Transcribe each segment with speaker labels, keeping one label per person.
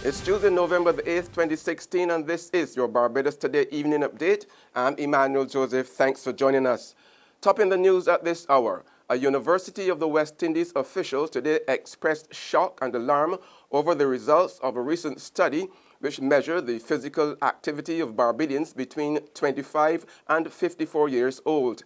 Speaker 1: It's Tuesday, November the 8th, 2016, and this is your Barbados Today Evening Update. I'm Emmanuel Joseph. Thanks for joining us. Topping the news at this hour, a University of the West Indies official today expressed shock and alarm over the results of a recent study which measured the physical activity of Barbadians between 25 and 54 years old.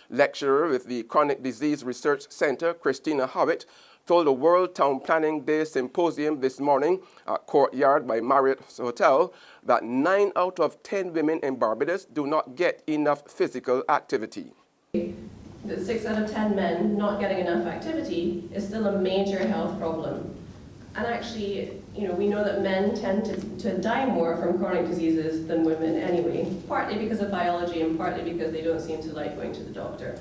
Speaker 1: Lecturer with the Chronic Disease Research Center, Christina Howitt, told the World Town Planning Day Symposium this morning at Courtyard by Marriott Hotel that 9 out of 10 women in Barbados do not get enough physical activity.
Speaker 2: That 6 out of 10 men not getting enough activity is still a major health problem. And actually, we know that men tend to die more from chronic diseases than women anyway, partly because of biology and partly because they don't seem to like going to the doctor.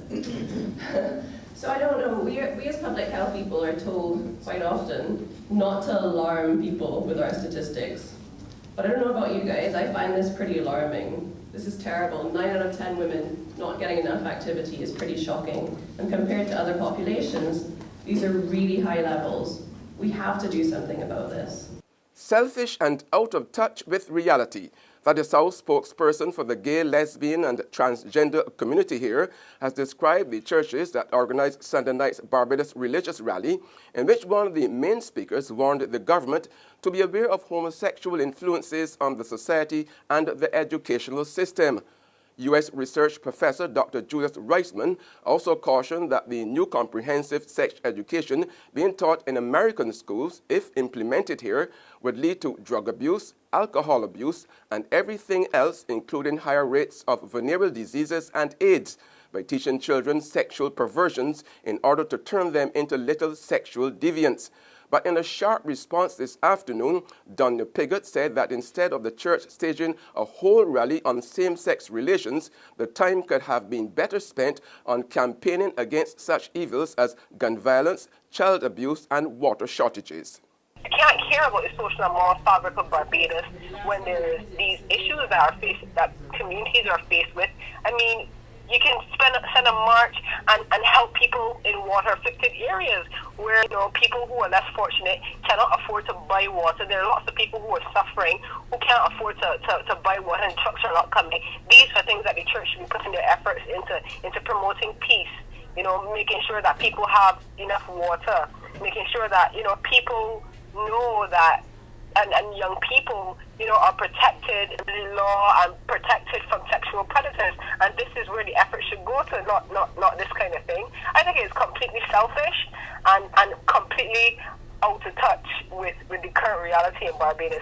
Speaker 2: So I don't know, we as public health people are told quite often not to alarm people with our statistics. But I don't know about you guys, I find this pretty alarming. This is terrible. 9 out of 10 women not getting enough activity is pretty shocking. And compared to other populations, these are really high levels. We have to do something about this.
Speaker 1: Selfish and out of touch with reality. That is how spokesperson for the gay, lesbian and transgender community here has described the churches that organized Sunday night's Barbados religious rally, in which one of the main speakers warned the government to be aware of homosexual influences on the society and the educational system. U.S. research professor Dr. Julius Reisman also cautioned that the new comprehensive sex education being taught in American schools, if implemented here, would lead to drug abuse, alcohol abuse, and everything else, including higher rates of venereal diseases and AIDS, by teaching children sexual perversions in order to turn them into little sexual deviants. But in a sharp response this afternoon, Donya Pigott said that instead of the church staging a whole rally on same-sex relations, the time could have been better spent on campaigning against such evils as gun violence, child abuse, and water shortages.
Speaker 3: You can't care about the social and moral fabric of Barbados when there's these issues that communities are faced with. I mean, you can send a march and help people in water-affected areas where people who are less fortunate cannot afford to buy water. There are lots of people who are suffering who can't afford to buy water, and trucks are not coming. These are things that the church should be putting their efforts into promoting peace. Making sure that people have enough water, making sure that people know that. And young people, are protected in the law and protected from sexual predators. And this is where the effort should go to, not this kind of thing. I think it's completely selfish and completely out of touch with the current reality in Barbados.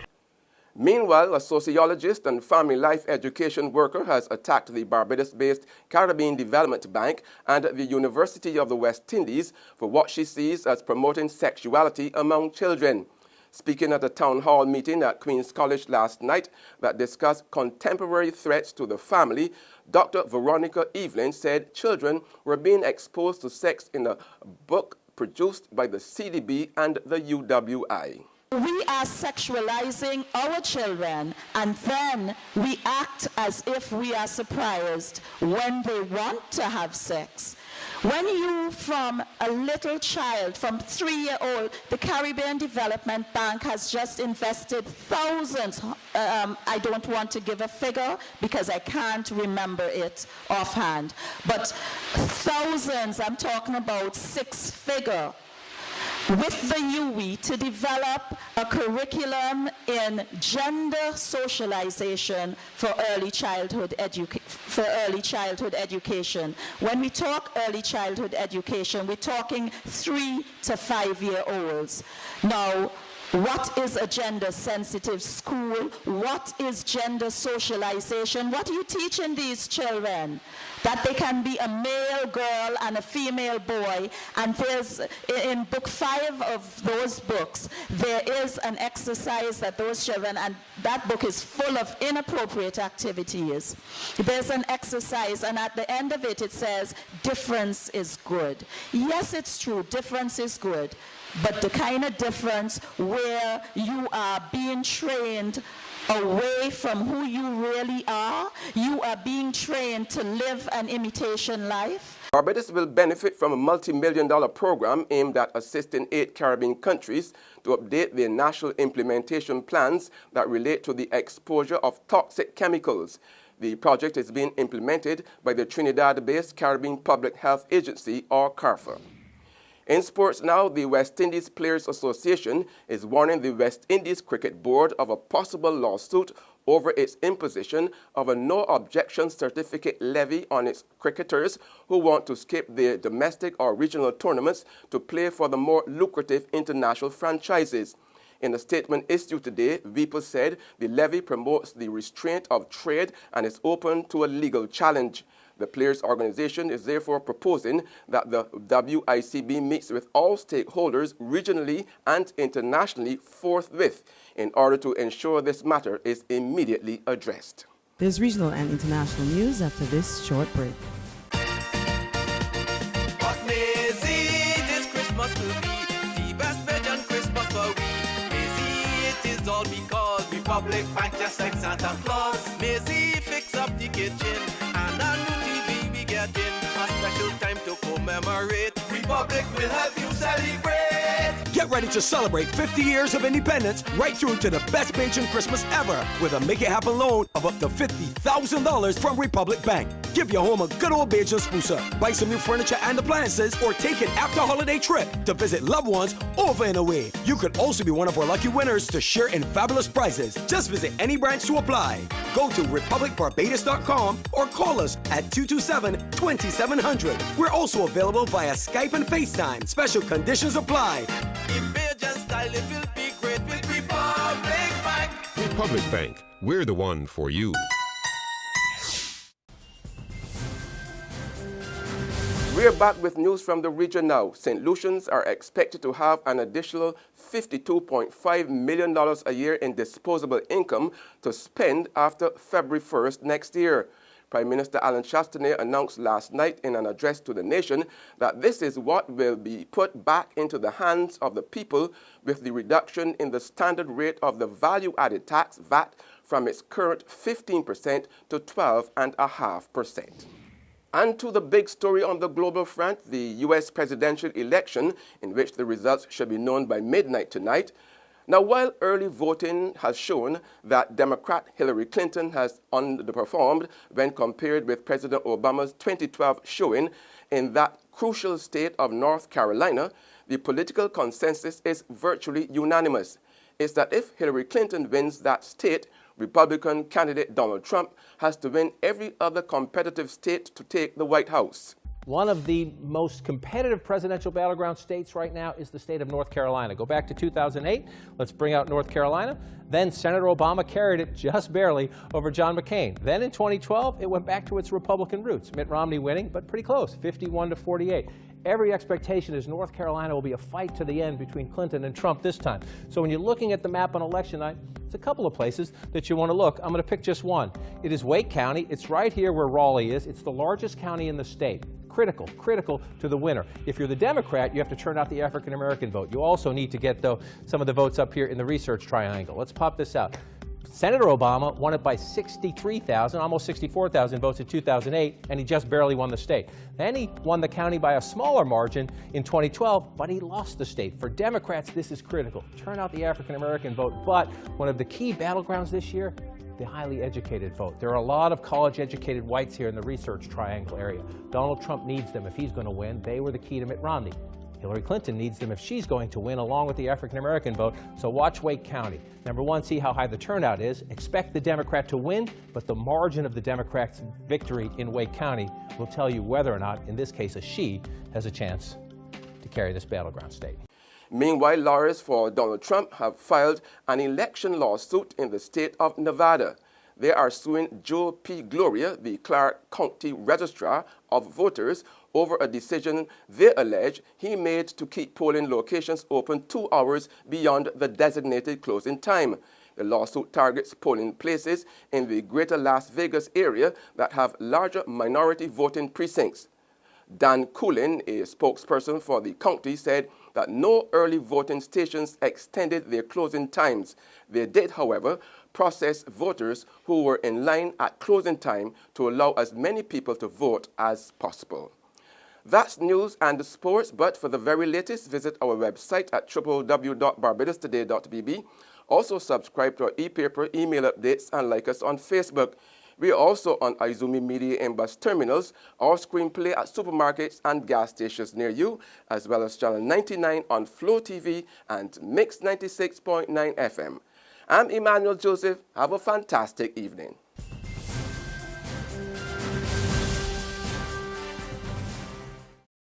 Speaker 1: Meanwhile, a sociologist and family life education worker has attacked the Barbados-based Caribbean Development Bank and the University of the West Indies for what she sees as promoting sexuality among children. Speaking at a town hall meeting at Queen's College last night that discussed contemporary threats to the family, Dr. Veronica Evelyn said children were being exposed to sex in a book produced by the CDB and the UWI.
Speaker 4: We are sexualizing our children, and then we act as if we are surprised when they want to have sex. When you, from a little child, from 3-year-old, the Caribbean Development Bank has just invested thousands. I don't want to give a figure because I can't remember it offhand, but thousands, I'm talking about 6-figure, with the UE to develop a curriculum in gender socialization for early childhood education. When we talk early childhood education, we're talking 3 to 5-year-olds. Now, what is a gender-sensitive school? What is gender socialization? What are you teaching these children? That they can be a male girl and a female boy. And there's, in book 5 of those books, there is an exercise that those children, and that book is full of inappropriate activities. There's an exercise, and at the end of it, it says, difference is good. Yes, it's true, difference is good. But the kind of difference where you are being trained away from who you really are, you are being trained to live an imitation life.
Speaker 1: Barbados will benefit from a multi-million-dollar program aimed at assisting 8 Caribbean countries to update their national implementation plans that relate to the exposure of toxic chemicals. The project is being implemented by the Trinidad-based Caribbean Public Health Agency, or CARPHA. In sports now, the West Indies Players Association is warning the West Indies Cricket Board of a possible lawsuit over its imposition of a no-objection certificate levy on its cricketers who want to skip their domestic or regional tournaments to play for the more lucrative international franchises. In a statement issued today, WIPA said the levy promotes the restraint of trade and is open to a legal challenge. The players' organization is therefore proposing that the WICB meets with all stakeholders regionally and internationally forthwith in order to ensure this matter is immediately addressed.
Speaker 5: There's regional and international news after this short break.
Speaker 6: What Maisie, this Christmas will be the best Belgian Christmas for we. Maisie, it is all because Republic Bank just like Santa Claus. Maisie, fix up the kitchen and a new TV we get in. A special time to commemorate. Republic will help you celebrate.
Speaker 7: Get ready to celebrate 50 years of independence right through to the best Bajan Christmas ever with a Make It Happen loan of up to $50,000 from Republic Bank. Give your home a good old Bajan spruce up, buy some new furniture and appliances, or take an after-holiday trip to visit loved ones over and away. You could also be one of our lucky winners to share in fabulous prizes. Just visit any branch to apply. Go to republicbarbados.com or call us at 227-2700. We're also available via Skype and FaceTime. Special conditions apply.
Speaker 6: In Bajan style, it will be great with Republic Bank.
Speaker 8: Republic Bank, we're the one for you.
Speaker 1: We're back with news from the region now. St. Lucians are expected to have an additional $52.5 million a year in disposable income to spend after February 1st next year. Prime Minister Alan Chastanet announced last night in an address to the nation that this is what will be put back into the hands of the people with the reduction in the standard rate of the value-added tax, VAT, from its current 15% to 12.5%. And to the big story on the global front, the U.S. presidential election, in which the results should be known by midnight tonight. Now, while early voting has shown that Democrat Hillary Clinton has underperformed when compared with President Obama's 2012 showing in that crucial state of North Carolina, the political consensus is virtually unanimous. It's that if Hillary Clinton wins that state, Republican candidate Donald Trump has to win every other competitive state to take the White House.
Speaker 9: One of the most competitive presidential battleground states right now is the state of North Carolina. Go back to 2008. Let's bring out North Carolina. Then Senator Obama carried it just barely over John McCain. Then in 2012, it went back to its Republican roots. Mitt Romney winning, but pretty close, 51-48. Every expectation is North Carolina will be a fight to the end between Clinton and Trump this time. So when you're looking at the map on election night, it's a couple of places that you want to look. I'm going to pick just one. It is Wake County. It's right here where Raleigh is. It's the largest county in the state. Critical to the winner. If you're the Democrat, you have to turn out the African-American vote. You also need to get, though, some of the votes up here in the research triangle. Let's pop this out. Senator Obama won it by 63,000, almost 64,000 votes in 2008, and he just barely won the state. Then he won the county by a smaller margin in 2012, but he lost the state. For Democrats, this is critical. Turn out the African-American vote. But one of the key battlegrounds this year, the highly educated vote. There are a lot of college-educated whites here in the research triangle area. Donald Trump needs them if he's going to win. They were the key to Mitt Romney. Hillary Clinton needs them if she's going to win, along with the African-American vote. So watch Wake County. Number one, see how high the turnout is. Expect the Democrat to win, but the margin of the Democrats' victory in Wake County will tell you whether or not, in this case, a she has a chance to carry this battleground state.
Speaker 1: Meanwhile, lawyers for Donald Trump have filed an election lawsuit in the state of Nevada. They are suing Joe P. Gloria, the Clark County Registrar of Voters, over a decision they allege he made to keep polling locations open 2 hours beyond the designated closing time. The lawsuit targets polling places in the greater Las Vegas area that have larger minority voting precincts. Dan Coolin, a spokesperson for the county, said that no early voting stations extended their closing times. They did, however, process voters who were in line at closing time to allow as many people to vote as possible. That's news and sports, but for the very latest, visit our website at www.barbadostoday.bb. Also subscribe to our e-paper, email updates, and like us on Facebook. We are also on Izumi Media in bus terminals, our screenplay at supermarkets and gas stations near you, as well as Channel 99 on Flow TV and Mix 96.9 FM. I'm Emmanuel Joseph. Have a fantastic evening.